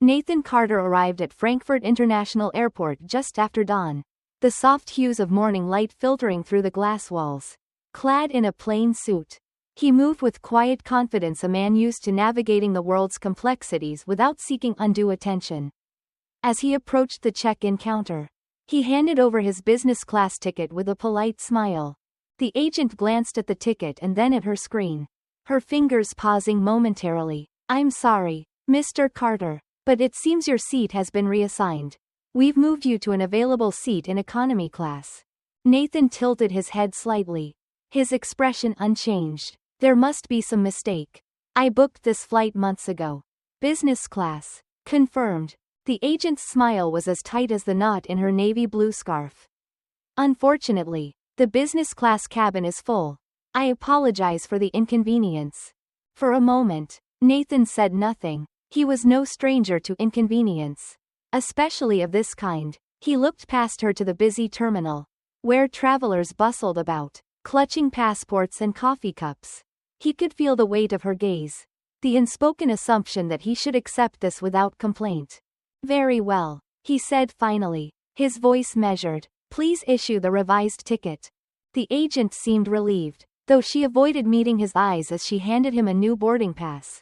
Nathan Carter arrived at Frankfurt International Airport just after dawn. The soft hues of morning light filtering through the glass walls. Clad in a plain suit, he moved with quiet confidence, a man used to navigating the world's complexities without seeking undue attention. As he approached the check-in counter, he handed over his business class ticket with a polite smile. The agent glanced at the ticket and then at her screen, her fingers pausing momentarily. "I'm sorry, Mr. Carter, but it seems your seat has been reassigned. We've moved you to an available seat in economy class." Nathan tilted his head slightly, his expression unchanged. "There must be some mistake. I booked this flight months ago." "Business class." "Confirmed." The agent's smile was as tight as the knot in her navy blue scarf. "Unfortunately, the business class cabin is full. I apologize for the inconvenience." For a moment, Nathan said nothing. He was no stranger to inconvenience, especially of this kind. He looked past her to the busy terminal, where travelers bustled about, clutching passports and coffee cups. He could feel the weight of her gaze, the unspoken assumption that he should accept this without complaint. "Very well," he said finally, his voice measured. "Please issue the revised ticket." The agent seemed relieved, though she avoided meeting his eyes as she handed him a new boarding pass.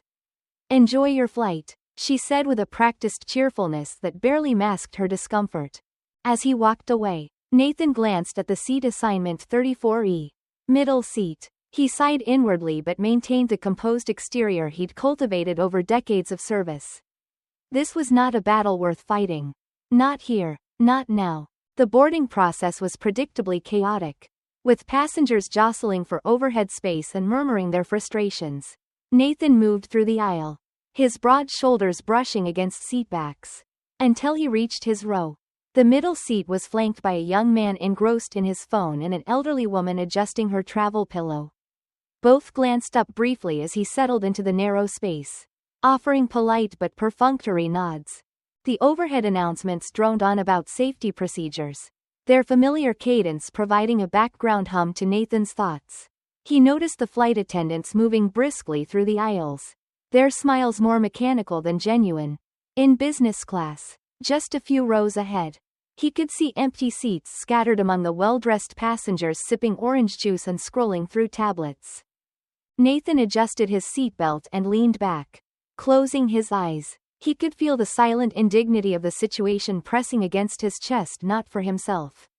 "Enjoy your flight," she said with a practiced cheerfulness that barely masked her discomfort. As he walked away, Nathan glanced at the seat assignment 34E. Middle seat. He sighed inwardly but maintained the composed exterior he'd cultivated over decades of service. This was not a battle worth fighting. Not here, not now. The boarding process was predictably chaotic, with passengers jostling for overhead space and murmuring their frustrations. Nathan moved through the aisle, his broad shoulders brushing against seatbacks, until he reached his row. The middle seat was flanked by a young man engrossed in his phone and an elderly woman adjusting her travel pillow. Both glanced up briefly as he settled into the narrow space, offering polite but perfunctory nods. The overhead announcements droned on about safety procedures, their familiar cadence providing a background hum to Nathan's thoughts. He noticed the flight attendants moving briskly through the aisles, their smiles more mechanical than genuine. In business class, just a few rows ahead, he could see empty seats scattered among the well-dressed passengers sipping orange juice and scrolling through tablets. Nathan adjusted his seatbelt and leaned back, closing his eyes. He could feel the silent indignity of the situation pressing against his chest, not for himself,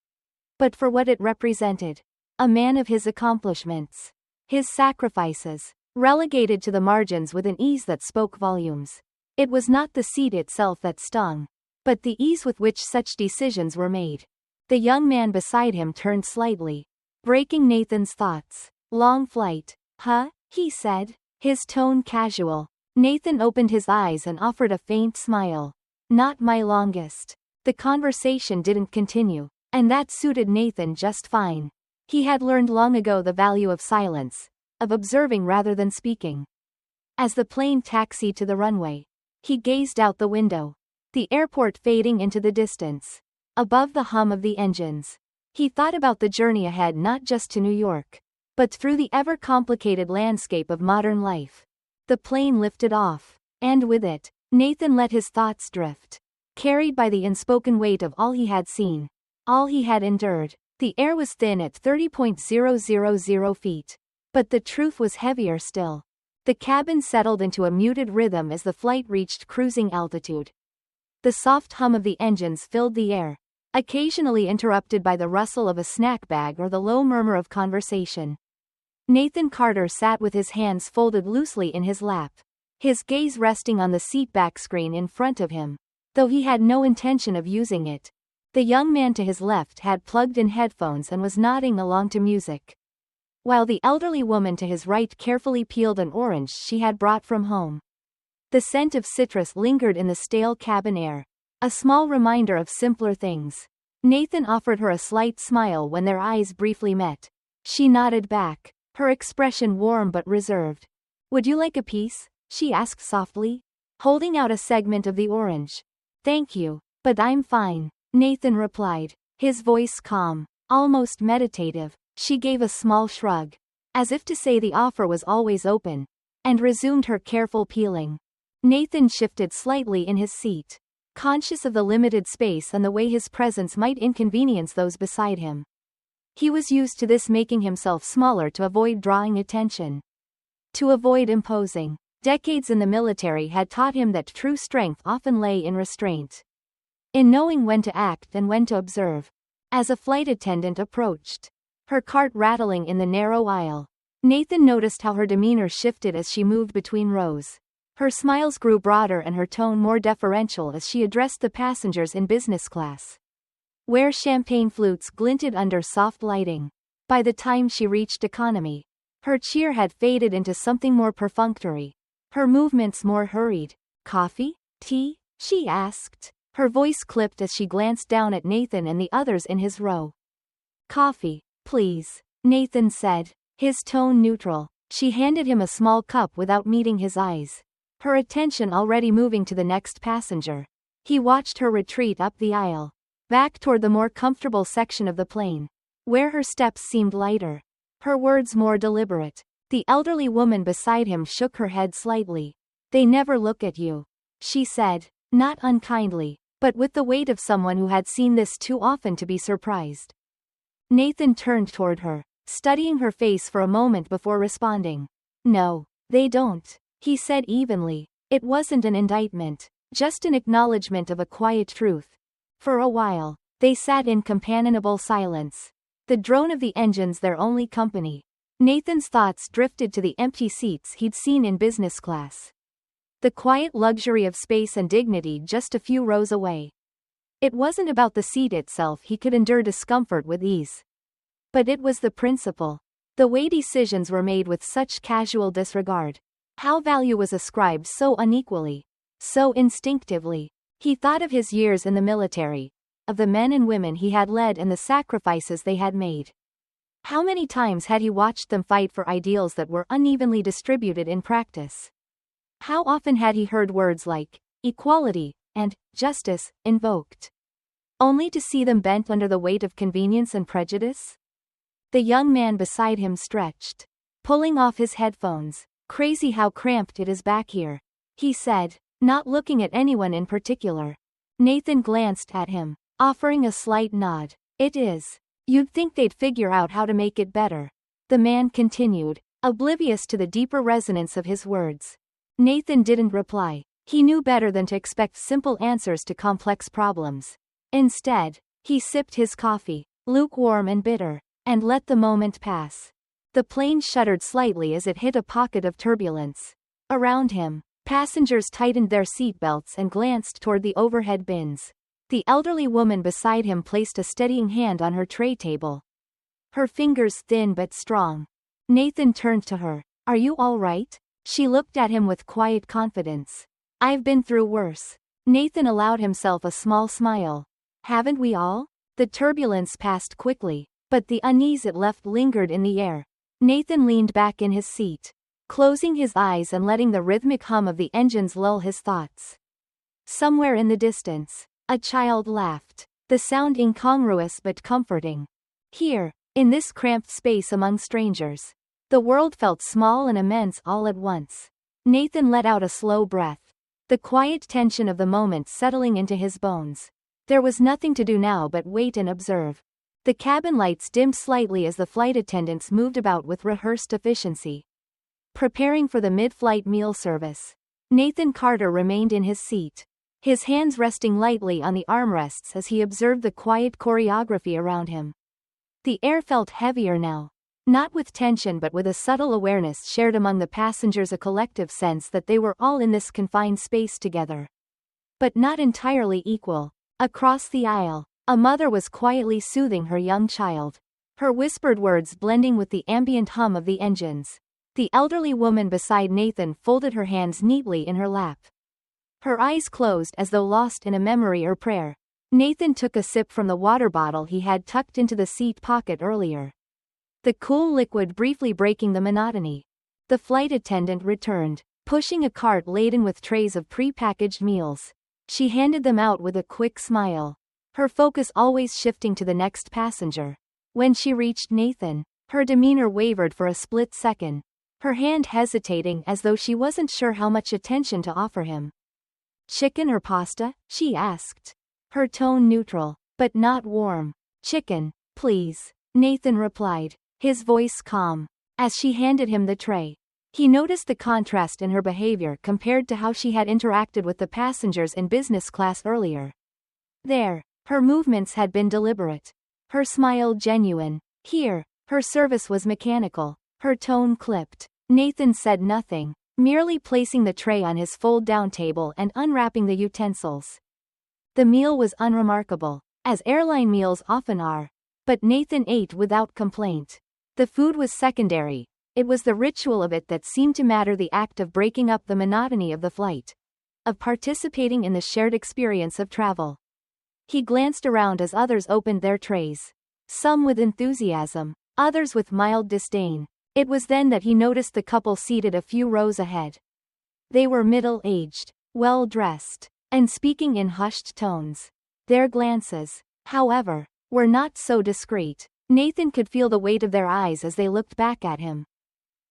but for what it represented. A man of his accomplishments, his sacrifices, relegated to the margins with an ease that spoke volumes. It was not the seat itself that stung, but the ease with which such decisions were made. The young man beside him turned slightly, breaking Nathan's thoughts. "Long flight, huh?" he said, his tone casual. Nathan opened his eyes and offered a faint smile. "Not my longest." The conversation didn't continue, and that suited Nathan just fine. He had learned long ago the value of silence, of observing rather than speaking. As the plane taxied to the runway, he gazed out the window, the airport fading into the distance, above the hum of the engines. He thought about the journey ahead, not just to New York, but through the ever-complicated landscape of modern life. The plane lifted off, and with it, Nathan let his thoughts drift, carried by the unspoken weight of all he had seen, all he had endured. The air was thin at 30,000 feet, but the truth was heavier still. The cabin settled into a muted rhythm as the flight reached cruising altitude. The soft hum of the engines filled the air, occasionally interrupted by the rustle of a snack bag or the low murmur of conversation. Nathan Carter sat with his hands folded loosely in his lap, his gaze resting on the seatback screen in front of him, though he had no intention of using it. The young man to his left had plugged in headphones and was nodding along to music, while the elderly woman to his right carefully peeled an orange she had brought from home. The scent of citrus lingered in the stale cabin air, a small reminder of simpler things. Nathan offered her a slight smile when their eyes briefly met. She nodded back, her expression warm but reserved. "Would you like a piece?" she asked softly, holding out a segment of the orange. "Thank you, but I'm fine," Nathan replied, his voice calm, almost meditative. She gave a small shrug, as if to say the offer was always open, and resumed her careful peeling. Nathan shifted slightly in his seat, conscious of the limited space and the way his presence might inconvenience those beside him. He was used to this, making himself smaller to avoid drawing attention. To avoid imposing. Decades in the military had taught him that true strength often lay in restraint. In knowing when to act and when to observe. As a flight attendant approached, her cart rattling in the narrow aisle, Nathan noticed how her demeanor shifted as she moved between rows. Her smiles grew broader and her tone more deferential as she addressed the passengers in business class, where champagne flutes glinted under soft lighting. By the time she reached economy, her cheer had faded into something more perfunctory, her movements more hurried. "Coffee? Tea?" she asked. Her voice clipped as she glanced down at Nathan and the others in his row. "Coffee, please," Nathan said, his tone neutral. She handed him a small cup without meeting his eyes, her attention already moving to the next passenger. He watched her retreat up the aisle, back toward the more comfortable section of the plane, where her steps seemed lighter, her words more deliberate. The elderly woman beside him shook her head slightly. "They never look at you," she said, not unkindly, but with the weight of someone who had seen this too often to be surprised. Nathan turned toward her, studying her face for a moment before responding. "No, they don't," he said evenly. It wasn't an indictment, just an acknowledgement of a quiet truth. For a while, they sat in companionable silence, the drone of the engines their only company. Nathan's thoughts drifted to the empty seats he'd seen in business class, the quiet luxury of space and dignity just a few rows away. It wasn't about the seat itself, he could endure discomfort with ease. But it was the principle, the way decisions were made with such casual disregard, how value was ascribed so unequally, so instinctively. He thought of his years in the military, of the men and women he had led and the sacrifices they had made. How many times had he watched them fight for ideals that were unevenly distributed in practice? How often had he heard words like equality and justice invoked, only to see them bent under the weight of convenience and prejudice? The young man beside him stretched, pulling off his headphones. "Crazy how cramped it is back here," he said, not looking at anyone in particular. Nathan glanced at him, offering a slight nod. "It is. You'd think they'd figure out how to make it better," the man continued, oblivious to the deeper resonance of his words. Nathan didn't reply. He knew better than to expect simple answers to complex problems. Instead, he sipped his coffee, lukewarm and bitter, and let the moment pass. The plane shuddered slightly as it hit a pocket of turbulence. Around him, passengers tightened their seatbelts and glanced toward the overhead bins. The elderly woman beside him placed a steadying hand on her tray table, her fingers thin but strong. Nathan turned to her. "Are you all right?" She looked at him with quiet confidence. "I've been through worse." Nathan allowed himself a small smile. "Haven't we all?" The turbulence passed quickly, but the unease it left lingered in the air. Nathan leaned back in his seat, closing his eyes and letting the rhythmic hum of the engines lull his thoughts. Somewhere in the distance, a child laughed, the sound incongruous but comforting. Here, in this cramped space among strangers, the world felt small and immense all at once. Nathan let out a slow breath, the quiet tension of the moment settling into his bones. There was nothing to do now but wait and observe. The cabin lights dimmed slightly as the flight attendants moved about with rehearsed efficiency, preparing for the mid-flight meal service. Nathan Carter remained in his seat, his hands resting lightly on the armrests as he observed the quiet choreography around him. The air felt heavier now, not with tension but with a subtle awareness shared among the passengers, a collective sense that they were all in this confined space together, but not entirely equal. Across the aisle, a mother was quietly soothing her young child, her whispered words blending with the ambient hum of the engines. The elderly woman beside Nathan folded her hands neatly in her lap, her eyes closed as though lost in a memory or prayer. Nathan took a sip from the water bottle he had tucked into the seat pocket earlier, the cool liquid briefly breaking the monotony. The flight attendant returned, pushing a cart laden with trays of pre-packaged meals. She handed them out with a quick smile, her focus always shifting to the next passenger. When she reached Nathan, her demeanor wavered for a split second. her hand hesitating as though she wasn't sure how much attention to offer him. "Chicken or pasta?" she asked. Her tone neutral, but not warm. "Chicken, please," Nathan replied, his voice calm. As she handed him the tray, he noticed the contrast in her behavior compared to how she had interacted with the passengers in business class earlier. There, her movements had been deliberate. Her smile genuine. Here, her service was mechanical, her tone clipped. Nathan said nothing, merely placing the tray on his fold-down table and unwrapping the utensils. The meal was unremarkable, as airline meals often are, but Nathan ate without complaint. The food was secondary, it was the ritual of it that seemed to matter, the act of breaking up the monotony of the flight, of participating in the shared experience of travel. He glanced around as others opened their trays. Some with enthusiasm, others with mild disdain. It was then that he noticed the couple seated a few rows ahead. They were middle-aged, well-dressed, and speaking in hushed tones. Their glances, however, were not so discreet. Nathan could feel the weight of their eyes as they looked back at him.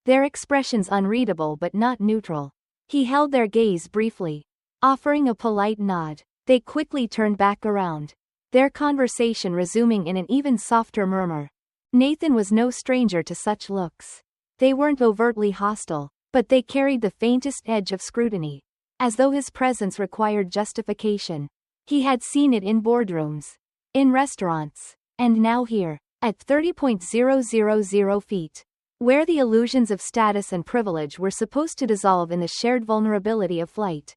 Their expressions unreadable but not neutral. He held their gaze briefly, offering a polite nod. They quickly turned back around, their conversation resuming in an even softer murmur. Nathan was no stranger to such looks. They weren't overtly hostile, but they carried the faintest edge of scrutiny, as though his presence required justification. He had seen it in boardrooms, in restaurants, and now here, at 30,000 feet, where the illusions of status and privilege were supposed to dissolve in the shared vulnerability of flight.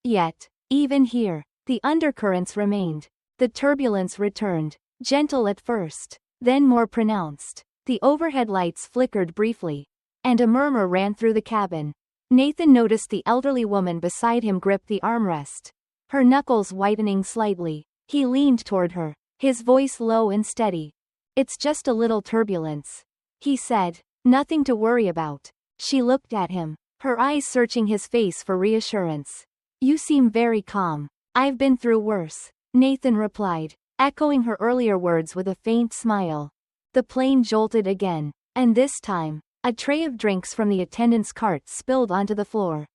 Yet, even here, the undercurrents remained. The turbulence returned, gentle at first, then more pronounced. The overhead lights flickered briefly, and a murmur ran through the cabin. Nathan noticed the elderly woman beside him grip the armrest, her knuckles whitening slightly. He leaned toward her, his voice low and steady. "It's just a little turbulence," he said. "Nothing to worry about." She looked at him, her eyes searching his face for reassurance. "You seem very calm." "I've been through worse," Nathan replied, echoing her earlier words with a faint smile. The plane jolted again, and this time, a tray of drinks from the attendant's cart spilled onto the floor.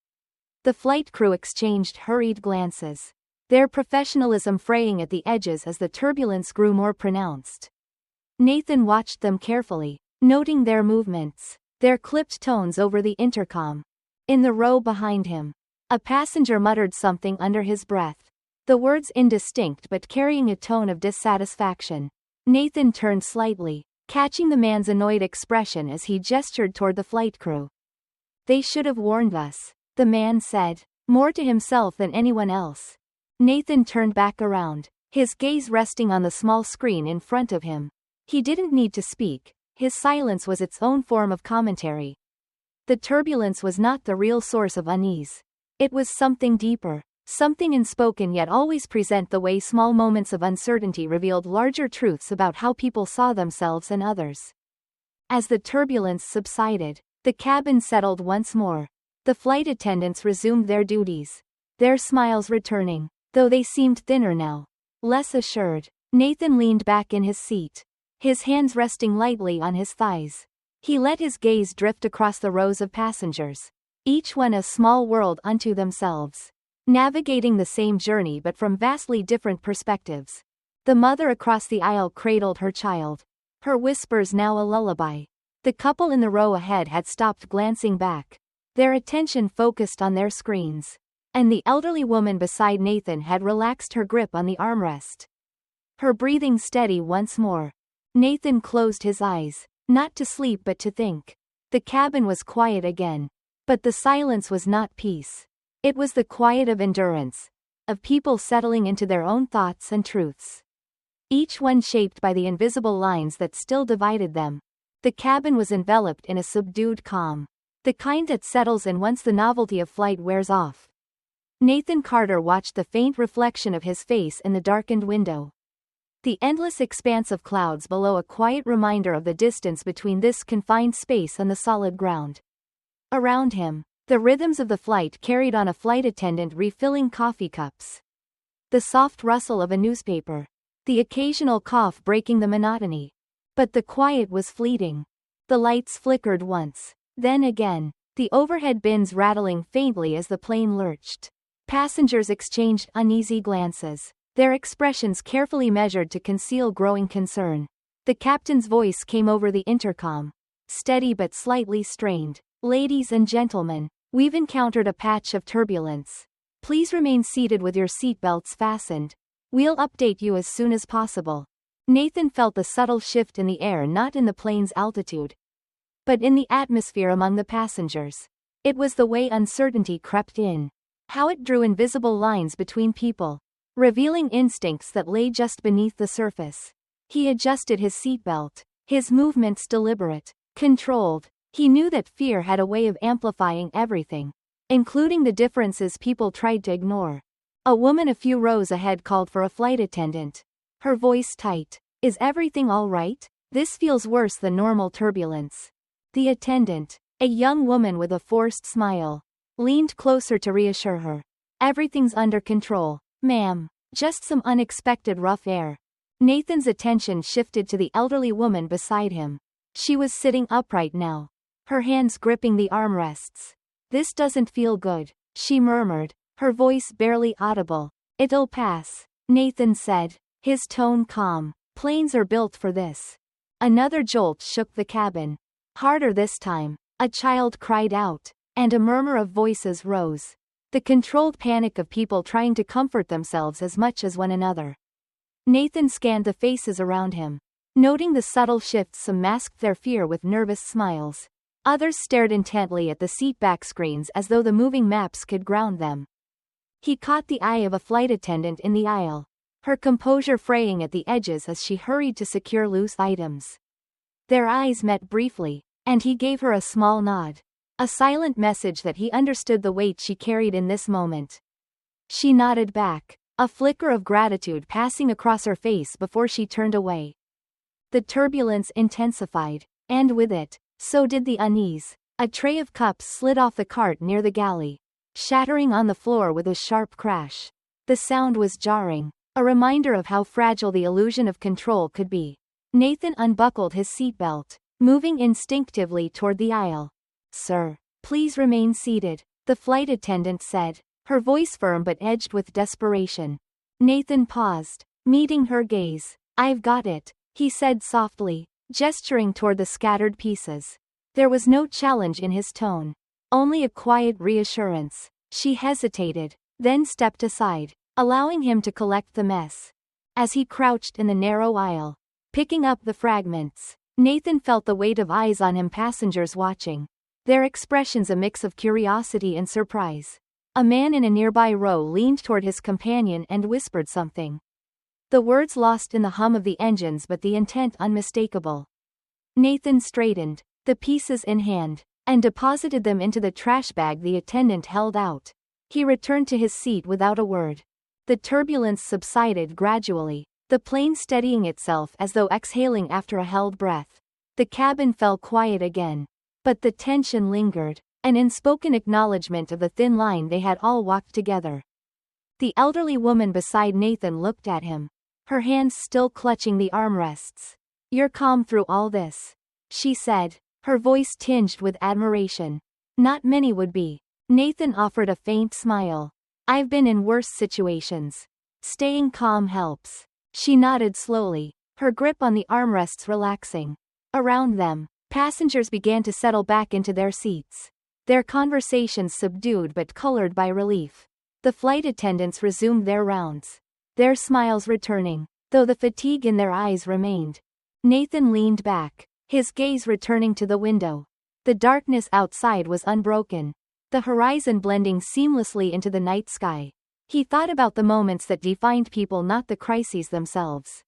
The flight crew exchanged hurried glances, their professionalism fraying at the edges as the turbulence grew more pronounced. Nathan watched them carefully, noting their movements, their clipped tones over the intercom. In the row behind him, a passenger muttered something under his breath, the words indistinct but carrying a tone of dissatisfaction. Nathan turned slightly, catching the man's annoyed expression as he gestured toward the flight crew. "They should have warned us," the man said, more to himself than anyone else. Nathan turned back around, his gaze resting on the small screen in front of him. He didn't need to speak, his silence was its own form of commentary. The turbulence was not the real source of unease. It was something deeper, something unspoken yet always present, the way small moments of uncertainty revealed larger truths about how people saw themselves and others. As the turbulence subsided, the cabin settled once more. The flight attendants resumed their duties, their smiles returning, though they seemed thinner now, less assured. Nathan leaned back in his seat, his hands resting lightly on his thighs. He let his gaze drift across the rows of passengers, each one a small world unto themselves, navigating the same journey but from vastly different perspectives. The mother across the aisle cradled her child, her whispers now a lullaby. The couple in the row ahead had stopped glancing back, their attention focused on their screens, and the elderly woman beside Nathan had relaxed her grip on the armrest, her breathing steady once more. Nathan closed his eyes, not to sleep but to think. The cabin was quiet again, but the silence was not peace. It was the quiet of endurance, of people settling into their own thoughts and truths, each one shaped by the invisible lines that still divided them. The cabin was enveloped in a subdued calm, the kind that settles in once the novelty of flight wears off. Nathan Carter watched the faint reflection of his face in the darkened window, the endless expanse of clouds below, a quiet reminder of the distance between this confined space and the solid ground. Around him, the rhythms of the flight carried on, a flight attendant refilling coffee cups, the soft rustle of a newspaper, the occasional cough breaking the monotony. But the quiet was fleeting. The lights flickered once, Then again, the overhead bins rattling faintly as the plane lurched. Passengers exchanged uneasy glances, their expressions carefully measured to conceal growing concern. The captain's voice came over the intercom, steady but slightly strained. "Ladies and gentlemen, we've encountered a patch of turbulence. Please remain seated with your seatbelts fastened. We'll update you as soon as possible." Nathan felt the subtle shift in the air, not in the plane's altitude, but in the atmosphere among the passengers. It was the way uncertainty crept in. How it drew invisible lines between people, revealing instincts that lay just beneath the surface. He adjusted his seatbelt, his movements deliberate, controlled. He knew that fear had a way of amplifying everything, including the differences people tried to ignore. A woman a few rows ahead called for a flight attendant, her voice tight. "Is everything all right? This feels worse than normal turbulence." The attendant, a young woman with a forced smile, leaned closer to reassure her. "Everything's under control, ma'am. Just some unexpected rough air." Nathan's attention shifted to the elderly woman beside him. She was sitting upright now, her hands gripping the armrests. "This doesn't feel good," she murmured, her voice barely audible. "It'll pass," Nathan said, his tone calm. "Planes are built for this." Another jolt shook the cabin. "Harder this time," a child cried out, and a murmur of voices rose. The controlled panic of people trying to comfort themselves as much as one another. Nathan scanned the faces around him, noting the subtle shifts. Some masked their fear with nervous smiles. Others stared intently at the seatback screens as though the moving maps could ground them. He caught the eye of a flight attendant in the aisle, her composure fraying at the edges as she hurried to secure loose items. Their eyes met briefly, and he gave her a small nod, a silent message that he understood the weight she carried in this moment. She nodded back, a flicker of gratitude passing across her face before she turned away. The turbulence intensified, and with it, so did the unease. A tray of cups slid off the cart near the galley, shattering on the floor with a sharp crash. The sound was jarring, a reminder of how fragile the illusion of control could be. Nathan unbuckled his seatbelt, moving instinctively toward the aisle. "Sir, please remain seated," the flight attendant said, her voice firm but edged with desperation. Nathan paused, meeting her gaze. "I've got it," he said softly, gesturing toward the scattered pieces. There was no challenge in his tone, only a quiet reassurance. She hesitated, then stepped aside, allowing him to collect the mess. As he crouched in the narrow aisle, picking up the fragments, Nathan felt the weight of eyes on him, passengers watching, their expressions a mix of curiosity and surprise. A man in a nearby row leaned toward his companion and whispered something. The words lost in the hum of the engines, but the intent unmistakable. Nathan straightened, the pieces in hand, and deposited them into the trash bag the attendant held out. He returned to his seat without a word. The turbulence subsided gradually, the plane steadying itself as though exhaling after a held breath. The cabin fell quiet again, but the tension lingered, an unspoken acknowledgement of the thin line they had all walked together. The elderly woman beside Nathan looked at him, her hands still clutching the armrests. "You're calm through all this," she said, her voice tinged with admiration. "Not many would be." Nathan offered a faint smile. "I've been in worse situations. Staying calm helps." She nodded slowly, her grip on the armrests relaxing. Around them, passengers began to settle back into their seats, their conversations subdued but colored by relief. The flight attendants resumed their rounds, their smiles returning, though the fatigue in their eyes remained. Nathan leaned back, his gaze returning to the window. The darkness outside was unbroken, the horizon blending seamlessly into the night sky. He thought about the moments that defined people, not the crises themselves,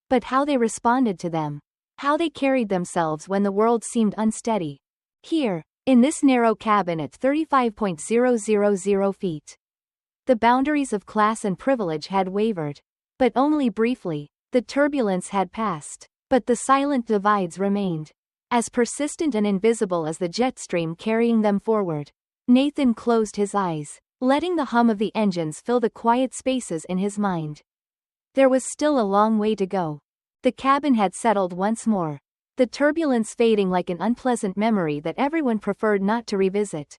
but how they responded to them, how they carried themselves when the world seemed unsteady. Here, in this narrow cabin at 35,000 feet, the boundaries of class and privilege had wavered, but only briefly. The turbulence had passed, but the silent divides remained, as persistent and invisible as the jet stream carrying them forward. Nathan closed his eyes, letting the hum of the engines fill the quiet spaces in his mind. There was still a long way to go. The cabin had settled once more, the turbulence fading like an unpleasant memory that everyone preferred not to revisit.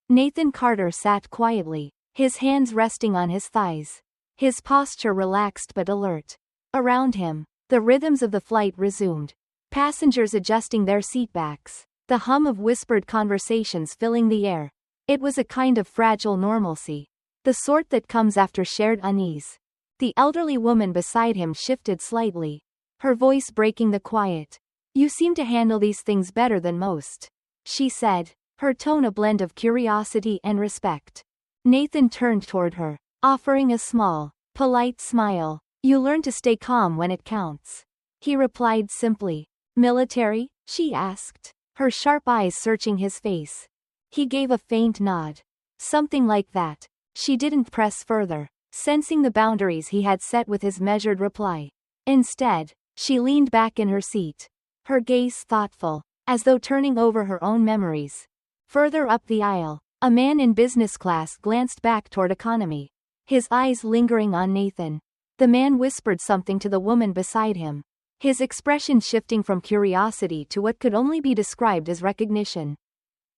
Nathan Carter sat quietly, his hands resting on his thighs. His posture relaxed but alert. Around him, the rhythms of the flight resumed. Passengers adjusting their seatbacks, the hum of whispered conversations filling the air. It was a kind of fragile normalcy, the sort that comes after shared unease. The elderly woman beside him shifted slightly, her voice breaking the quiet. "You seem to handle these things better than most," she said, her tone a blend of curiosity and respect. Nathan turned toward her, offering a small, polite smile. "You learn to stay calm when it counts," he replied simply. "Military?" she asked, her sharp eyes searching his face. He gave a faint nod. "Something like that." She didn't press further, sensing the boundaries he had set with his measured reply. Instead, she leaned back in her seat, her gaze thoughtful, as though turning over her own memories. Further up the aisle, a man in business class glanced back toward economy, his eyes lingering on Nathan. The man whispered something to the woman beside him, his expression shifting from curiosity to what could only be described as recognition.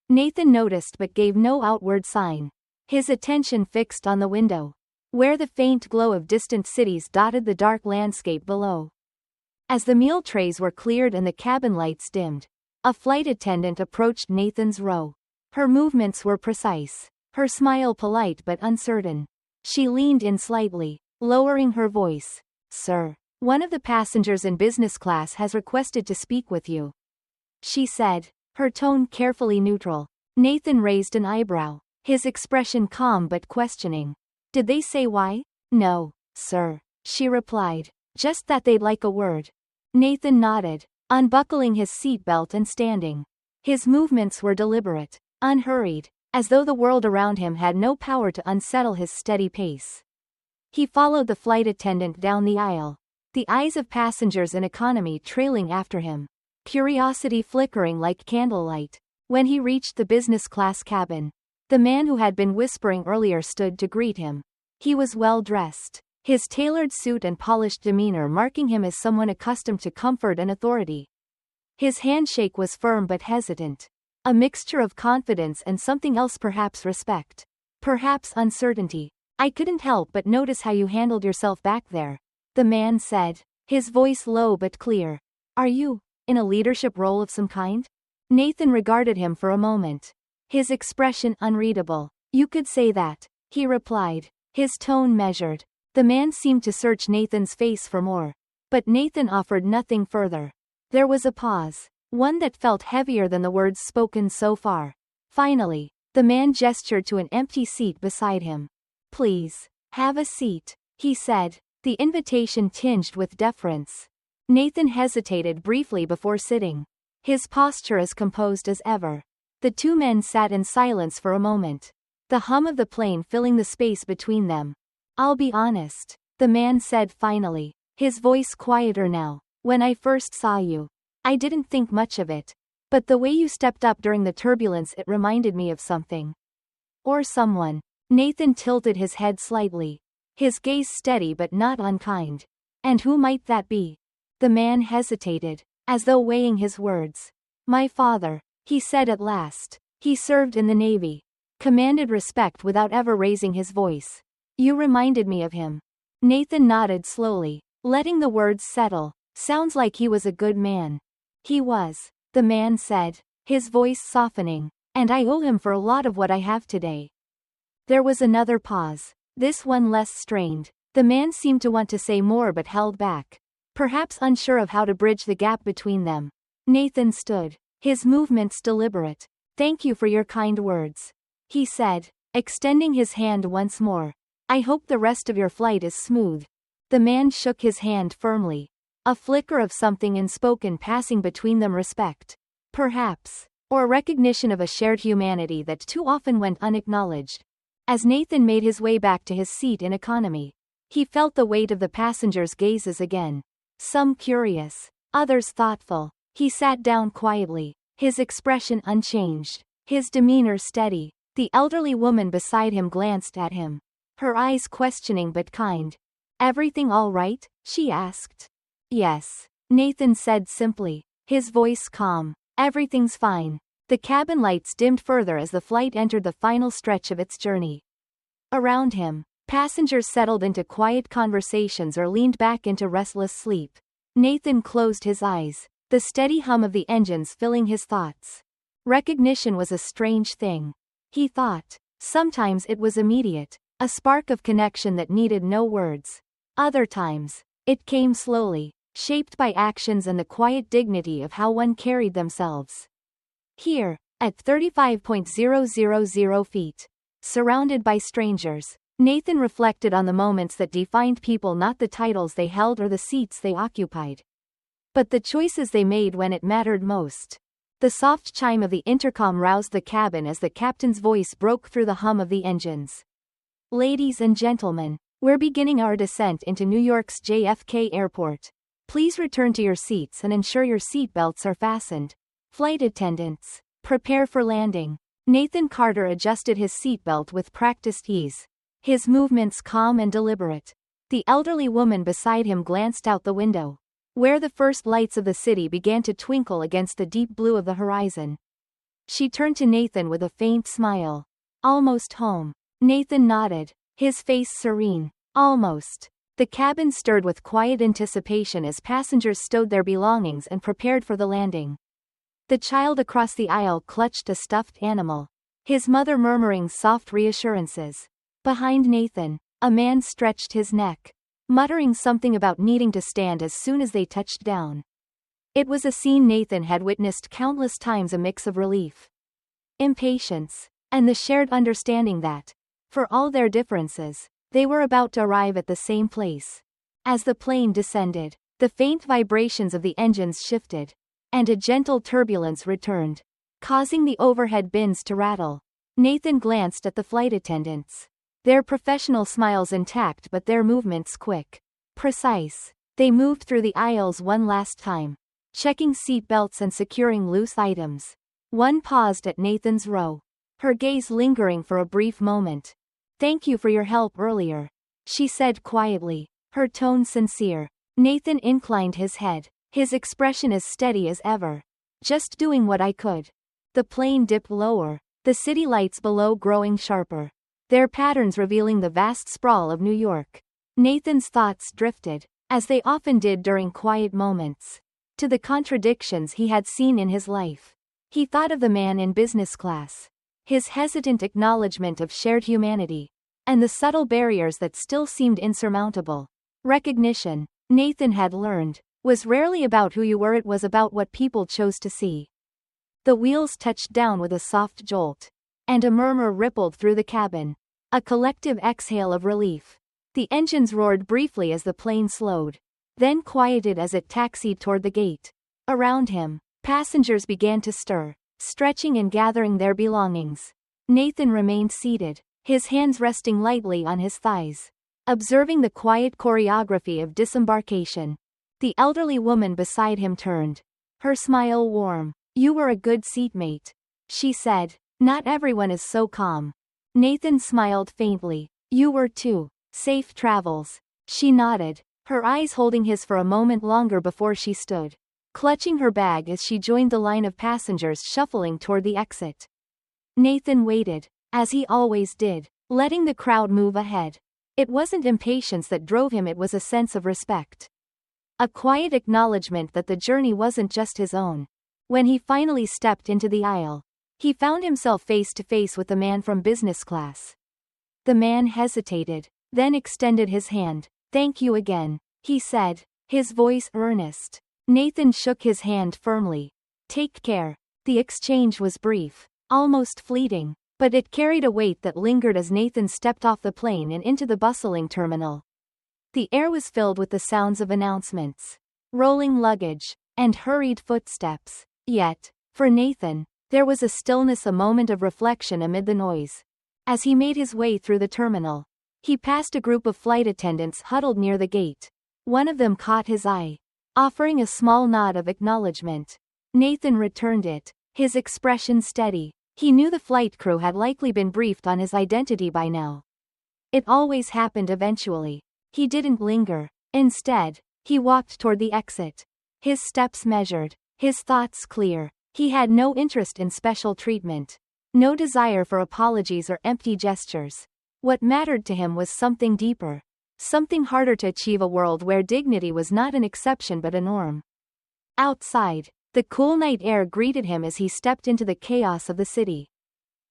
Nathan noticed but gave no outward sign, his attention fixed on the window, where the faint glow of distant cities dotted the dark landscape below. As the meal trays were cleared and the cabin lights dimmed, a flight attendant approached Nathan's row. Her movements were precise, her smile polite but uncertain. She leaned in slightly, lowering her voice. "Sir, one of the passengers in business class has requested to speak with you," she said, her tone carefully neutral. Nathan raised an eyebrow, his expression calm but questioning. "Did they say why?" "No, sir," she replied. "Just that they'd like a word." Nathan nodded, unbuckling his seatbelt and standing. His movements were deliberate, unhurried, as though the world around him had no power to unsettle his steady pace. He followed the flight attendant down the aisle, the eyes of passengers in economy trailing after him, curiosity flickering like candlelight. When he reached the business class cabin, the man who had been whispering earlier stood to greet him. He was well dressed, his tailored suit and polished demeanor marking him as someone accustomed to comfort and authority. His handshake was firm but hesitant, a mixture of confidence and something else, perhaps respect, perhaps uncertainty. "I couldn't help but notice how you handled yourself back there," the man said, his voice low but clear. "Are you in a leadership role of some kind?" Nathan regarded him for a moment, his expression unreadable. "You could say that," he replied, his tone measured. The man seemed to search Nathan's face for more, but Nathan offered nothing further. There was a pause, one that felt heavier than the words spoken so far. Finally, the man gestured to an empty seat beside him. "Please, have a seat," he said, the invitation tinged with deference. Nathan hesitated briefly before sitting, his posture as composed as ever. The two men sat in silence for a moment, the hum of the plane filling the space between them. "I'll be honest," the man said finally, his voice quieter now. "When I first saw you, I didn't think much of it. But the way you stepped up during the turbulence, it reminded me of something. Or someone." Nathan tilted his head slightly, his gaze steady but not unkind. "And who might that be?" The man hesitated, as though weighing his words. "My father," he said at last. "He served in the Navy. Commanded respect without ever raising his voice. You reminded me of him." Nathan nodded slowly, letting the words settle. "Sounds like he was a good man." "He was," the man said, his voice softening. "And I owe him for a lot of what I have today." There was another pause, this one less strained. The man seemed to want to say more but held back, perhaps unsure of how to bridge the gap between them. Nathan stood, his movements deliberate. "Thank you for your kind words," he said, extending his hand once more. "I hope the rest of your flight is smooth." The man shook his hand firmly, a flicker of something unspoken passing between them, respect, perhaps, or recognition of a shared humanity that too often went unacknowledged. As Nathan made his way back to his seat in economy, he felt the weight of the passengers' gazes again. Some curious, others thoughtful. He sat down quietly, his expression unchanged, his demeanor steady. The elderly woman beside him glanced at him, her eyes questioning but kind. "Everything all right?" she asked. "Yes," Nathan said simply, his voice calm. Everything's fine. The cabin lights dimmed further as the flight entered the final stretch of its journey. Around him, passengers settled into quiet conversations or leaned back into restless sleep. Nathan closed his eyes, the steady hum of the engines filling his thoughts. Recognition was a strange thing. He thought. Sometimes it was immediate, a spark of connection that needed no words. Other times, it came slowly, shaped by actions and the quiet dignity of how one carried themselves. Here, at 35,000 feet, surrounded by strangers, Nathan reflected on the moments that defined people, not the titles they held or the seats they occupied, but the choices they made when it mattered most. The soft chime of the intercom roused the cabin as the captain's voice broke through the hum of the engines. Ladies and gentlemen, we're beginning our descent into New York's JFK Airport. Please return to your seats and ensure your seatbelts are fastened. Flight attendants, prepare for landing. Nathan Carter adjusted his seatbelt with practiced ease, his movements calm and deliberate. The elderly woman beside him glanced out the window, where the first lights of the city began to twinkle against the deep blue of the horizon. She turned to Nathan with a faint smile. Almost home. Nathan nodded, his face serene. Almost. The cabin stirred with quiet anticipation as passengers stowed their belongings and prepared for the landing. The child across the aisle clutched a stuffed animal, his mother murmuring soft reassurances. Behind Nathan, a man stretched his neck, muttering something about needing to stand as soon as they touched down. It was a scene Nathan had witnessed countless times, a mix of relief, impatience, and the shared understanding that, for all their differences, they were about to arrive at the same place. As the plane descended, the faint vibrations of the engines shifted, and a gentle turbulence returned, causing the overhead bins to rattle. Nathan glanced at the flight attendants. Their professional smiles intact but their movements quick, precise. They moved through the aisles one last time, checking seat belts and securing loose items. One paused at Nathan's row, her gaze lingering for a brief moment. "Thank you for your help earlier," she said quietly, her tone sincere. Nathan inclined his head, his expression as steady as ever. "Just doing what I could." The plane dipped lower, the city lights below growing sharper, their patterns revealing the vast sprawl of New York. Nathan's thoughts drifted, as they often did during quiet moments, to the contradictions he had seen in his life. He thought of the man in business class, his hesitant acknowledgement of shared humanity, and the subtle barriers that still seemed insurmountable. Recognition, Nathan had learned, was rarely about who you were, it was about what people chose to see. The wheels touched down with a soft jolt, and a murmur rippled through the cabin, a collective exhale of relief. The engines roared briefly as the plane slowed, then quieted as it taxied toward the gate. Around him, passengers began to stir, stretching and gathering their belongings. Nathan remained seated, his hands resting lightly on his thighs, observing the quiet choreography of disembarkation. The elderly woman beside him turned, her smile warm. "You were a good seatmate," she said. "Not everyone is so calm." Nathan smiled faintly. "You were too. Safe travels." She nodded, her eyes holding his for a moment longer before she stood, clutching her bag as she joined the line of passengers shuffling toward the exit. Nathan waited, as he always did, letting the crowd move ahead. It wasn't impatience that drove him, it was a sense of respect. A quiet acknowledgement that the journey wasn't just his own. When he finally stepped into the aisle, he found himself face to face with the man from business class. The man hesitated, then extended his hand. "Thank you again," he said, his voice earnest. Nathan shook his hand firmly. "Take care." The exchange was brief, almost fleeting, but it carried a weight that lingered as Nathan stepped off the plane and into the bustling terminal. The air was filled with the sounds of announcements, rolling luggage, and hurried footsteps. Yet, for Nathan, there was a stillness, a moment of reflection amid the noise. As he made his way through the terminal, he passed a group of flight attendants huddled near the gate. One of them caught his eye, offering a small nod of acknowledgement. Nathan returned it, his expression steady. He knew the flight crew had likely been briefed on his identity by now. It always happened eventually. He didn't linger. Instead, he walked toward the exit, his steps measured, His thoughts clear. He had no interest in special treatment. No desire for apologies or empty gestures. What mattered to him was something deeper. Something harder to achieve, a world where dignity was not an exception but a norm. Outside, the cool night air greeted him as he stepped into the chaos of the city.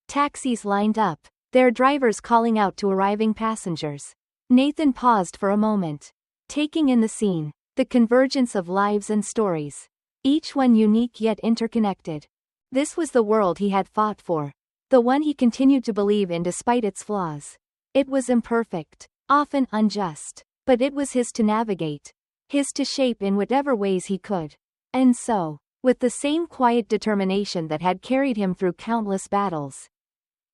Taxis lined up, their drivers calling out to arriving passengers. Nathan paused for a moment, taking in the scene, the convergence of lives and stories, each one unique yet interconnected. This was the world he had fought for, the one he continued to believe in despite its flaws. It was imperfect, often unjust, but it was his to navigate, his to shape in whatever ways he could. And so, with the same quiet determination that had carried him through countless battles,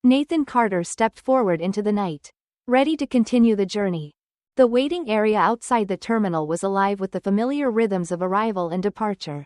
Nathan Carter stepped forward into the night, ready to continue the journey. The waiting area outside the terminal was alive with the familiar rhythms of arrival and departure.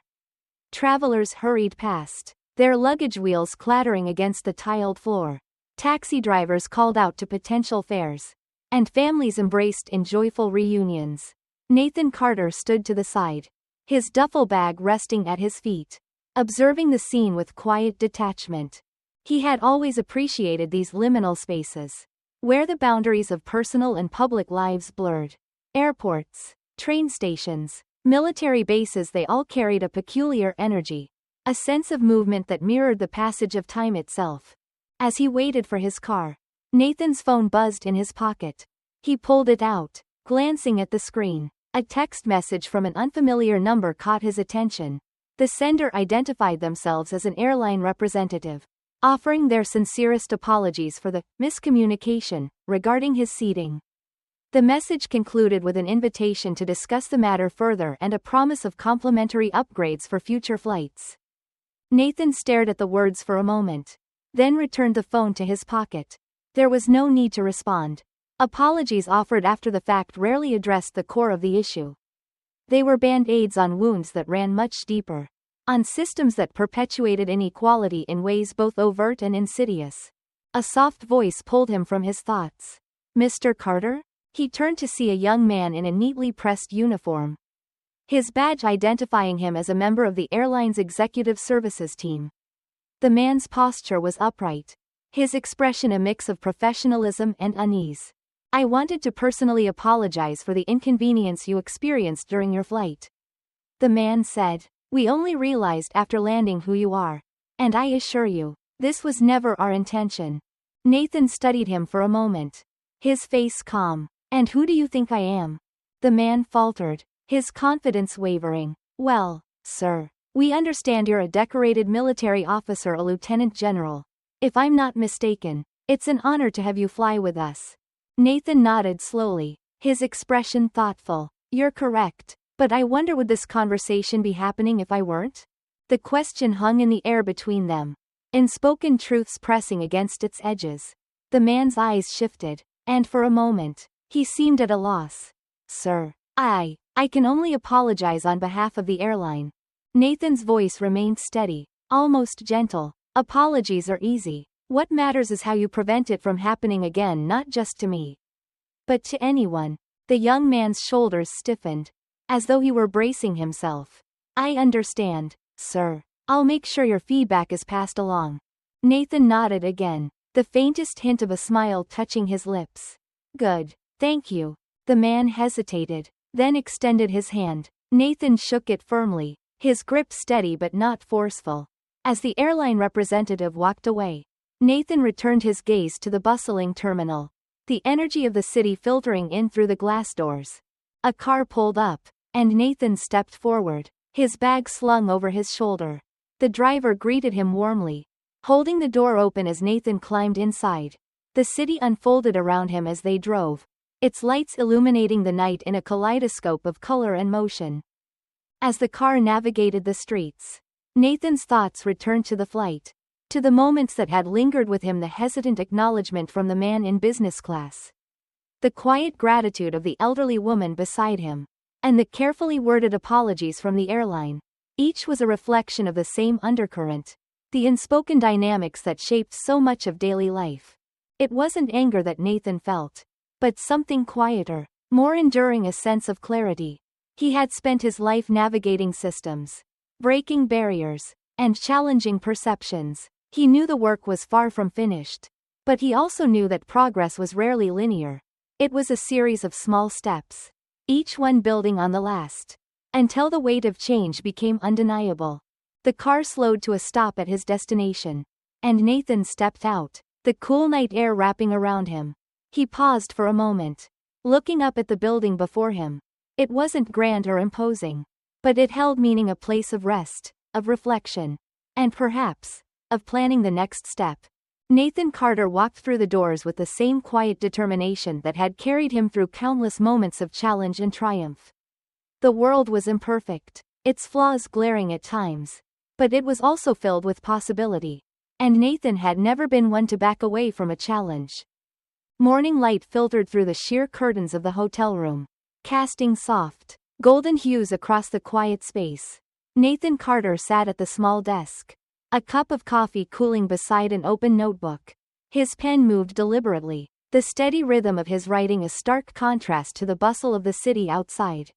Travelers hurried past, their luggage wheels clattering against the tiled floor. Taxi drivers called out to potential fares, and families embraced in joyful reunions. Nathan Carter stood to the side, his duffel bag resting at his feet, observing the scene with quiet detachment. He had always appreciated these liminal spaces, where the boundaries of personal and public lives blurred. Airports, train stations, military bases, they all carried a peculiar energy, a sense of movement that mirrored the passage of time itself. As he waited for his car, Nathan's phone buzzed in his pocket. He pulled it out, glancing at the screen. A text message from an unfamiliar number caught his attention. The sender identified themselves as an airline representative, offering their sincerest apologies for the miscommunication regarding his seating. The message concluded with an invitation to discuss the matter further and a promise of complimentary upgrades for future flights. Nathan stared at the words for a moment, then returned the phone to his pocket. There was no need to respond. Apologies offered after the fact rarely addressed the core of the issue. They were band-aids on wounds that ran much deeper, on systems that perpetuated inequality in ways both overt and insidious. A soft voice pulled him from his thoughts. "Mr. Carter?" He turned to see a young man in a neatly pressed uniform, his badge identifying him as a member of the airline's executive services team. The man's posture was upright, his expression a mix of professionalism and unease. "I wanted to personally apologize for the inconvenience you experienced during your flight," the man said. "We only realized after landing who you are. And I assure you, this was never our intention." Nathan studied him for a moment, his face calm. "And who do you think I am?" the man faltered, his confidence wavering. "Well, sir, we understand you're a decorated military officer, a lieutenant general. If I'm not mistaken, it's an honor to have you fly with us." Nathan nodded slowly, his expression thoughtful. "You're correct, but I wonder, would this conversation be happening if I weren't?" The question hung in the air between them, unspoken truths pressing against its edges. The man's eyes shifted, and for a moment, he seemed at a loss. "Sir, I can only apologize on behalf of the airline." Nathan's voice remained steady, almost gentle. "Apologies are easy. What matters is how you prevent it from happening again, not just to me, but to anyone." The young man's shoulders stiffened, as though he were bracing himself. "I understand, sir. I'll make sure your feedback is passed along." Nathan nodded again, the faintest hint of a smile touching his lips. "Good. Thank you." The man hesitated, then extended his hand. Nathan shook it firmly, his grip steady but not forceful. As the airline representative walked away, Nathan returned his gaze to the bustling terminal, the energy of the city filtering in through the glass doors. A car pulled up, and Nathan stepped forward, his bag slung over his shoulder. The driver greeted him warmly, holding the door open as Nathan climbed inside. The city unfolded around him as they drove, its lights illuminating the night in a kaleidoscope of color and motion. As the car navigated the streets, Nathan's thoughts returned to the flight, to the moments that had lingered with him, the hesitant acknowledgement from the man in business class, the quiet gratitude of the elderly woman beside him, and the carefully worded apologies from the airline. Each was a reflection of the same undercurrent, the unspoken dynamics that shaped so much of daily life. It wasn't anger that Nathan felt, but something quieter, more enduring, a sense of clarity. He had spent his life navigating systems, breaking barriers, and challenging perceptions. He knew the work was far from finished. But he also knew that progress was rarely linear. It was a series of small steps, each one building on the last, until the weight of change became undeniable. The car slowed to a stop at his destination, and Nathan stepped out, the cool night air wrapping around him. He paused for a moment, looking up at the building before him. It wasn't grand or imposing, but it held meaning, a place of rest, of reflection, and perhaps, of planning the next step. Nathan Carter walked through the doors with the same quiet determination that had carried him through countless moments of challenge and triumph. The world was imperfect, its flaws glaring at times, but it was also filled with possibility, and Nathan had never been one to back away from a challenge. Morning light filtered through the sheer curtains of the hotel room, casting soft, golden hues across the quiet space. Nathan Carter sat at the small desk, a cup of coffee cooling beside an open notebook. His pen moved deliberately, the steady rhythm of his writing a stark contrast to the bustle of the city outside.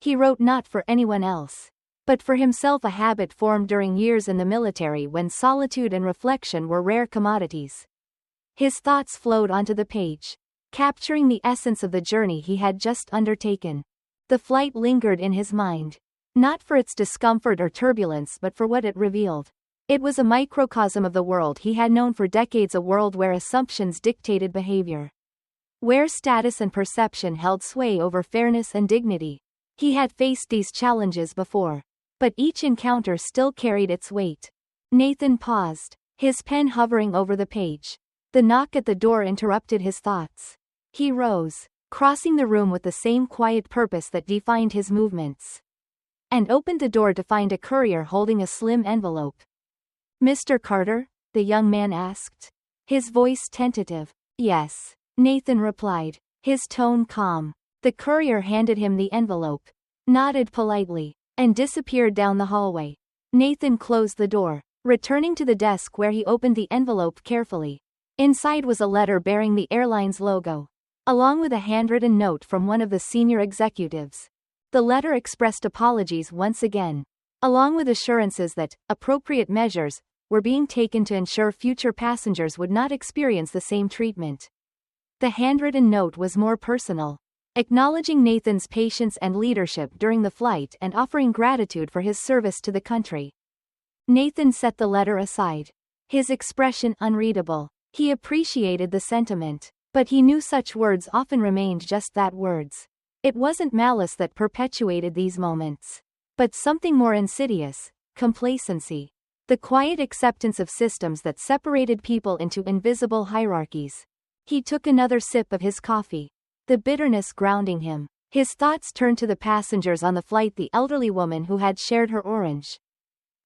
He wrote not for anyone else, but for himself, a habit formed during years in the military when solitude and reflection were rare commodities. His thoughts flowed onto the page, capturing the essence of the journey he had just undertaken. The flight lingered in his mind, not for its discomfort or turbulence but for what it revealed. It was a microcosm of the world he had known for decades, a world where assumptions dictated behavior, where status and perception held sway over fairness and dignity. He had faced these challenges before, but each encounter still carried its weight. Nathan paused, his pen hovering over the page. The knock at the door interrupted his thoughts. He rose, crossing the room with the same quiet purpose that defined his movements, and opened the door to find a courier holding a slim envelope. "Mr. Carter?" the young man asked, his voice tentative. "Yes," Nathan replied, his tone calm. The courier handed him the envelope, nodded politely, and disappeared down the hallway. Nathan closed the door, returning to the desk where he opened the envelope carefully. Inside was a letter bearing the airline's logo, along with a handwritten note from one of the senior executives. The letter expressed apologies once again, along with assurances that appropriate measures were being taken to ensure future passengers would not experience the same treatment. The handwritten note was more personal, acknowledging Nathan's patience and leadership during the flight and offering gratitude for his service to the country. Nathan set the letter aside, his expression unreadable. He appreciated the sentiment, but he knew such words often remained just that, words. It wasn't malice that perpetuated these moments, but something more insidious: complacency. The quiet acceptance of systems that separated people into invisible hierarchies. He took another sip of his coffee, the bitterness grounding him. His thoughts turned to the passengers on the flight: the elderly woman who had shared her orange,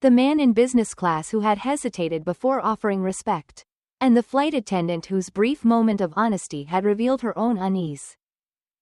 the man in business class who had hesitated before offering respect, and the flight attendant whose brief moment of honesty had revealed her own unease.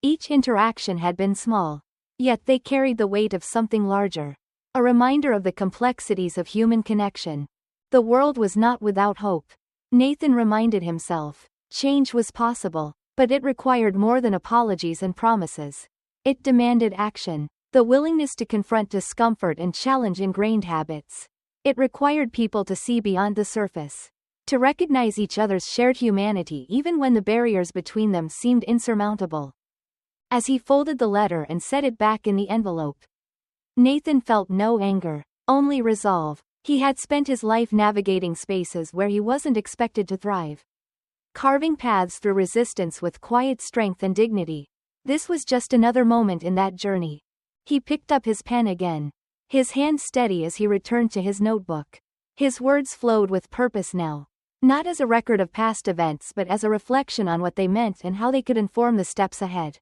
Each interaction had been small, yet they carried the weight of something larger, a reminder of the complexities of human connection. The world was not without hope, Nathan reminded himself. Change was possible, but it required more than apologies and promises. It demanded action, the willingness to confront discomfort and challenge ingrained habits. It required people to see beyond the surface, to recognize each other's shared humanity even when the barriers between them seemed insurmountable. As he folded the letter and set it back in the envelope, Nathan felt no anger, only resolve. He had spent his life navigating spaces where he wasn't expected to thrive, carving paths through resistance with quiet strength and dignity. This was just another moment in that journey. He picked up his pen again, his hand steady as he returned to his notebook. His words flowed with purpose now, not as a record of past events but as a reflection on what they meant and how they could inform the steps ahead.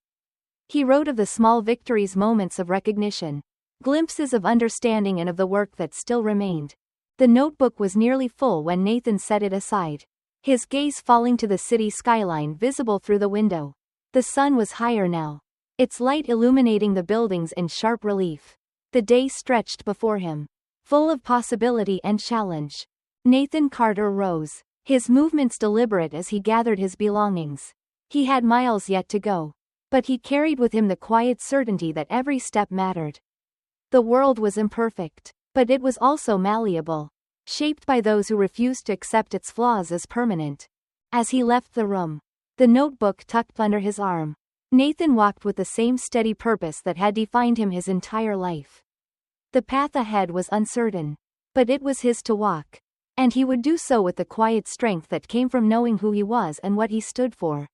He wrote of the small victories, moments of recognition, glimpses of understanding, and of the work that still remained. The notebook was nearly full when Nathan set it aside, his gaze falling to the city skyline visible through the window. The sun was higher now, its light illuminating the buildings in sharp relief. The day stretched before him, full of possibility and challenge. Nathan Carter rose, his movements deliberate as he gathered his belongings. He had miles yet to go, but he carried with him the quiet certainty that every step mattered. The world was imperfect, But it was also malleable, shaped by those who refused to accept its flaws as permanent. As he left the room, the notebook tucked under his arm, Nathan walked with the same steady purpose that had defined him his entire life. The path ahead was uncertain, but it was his to walk, and he would do so with the quiet strength that came from knowing who he was and what he stood for.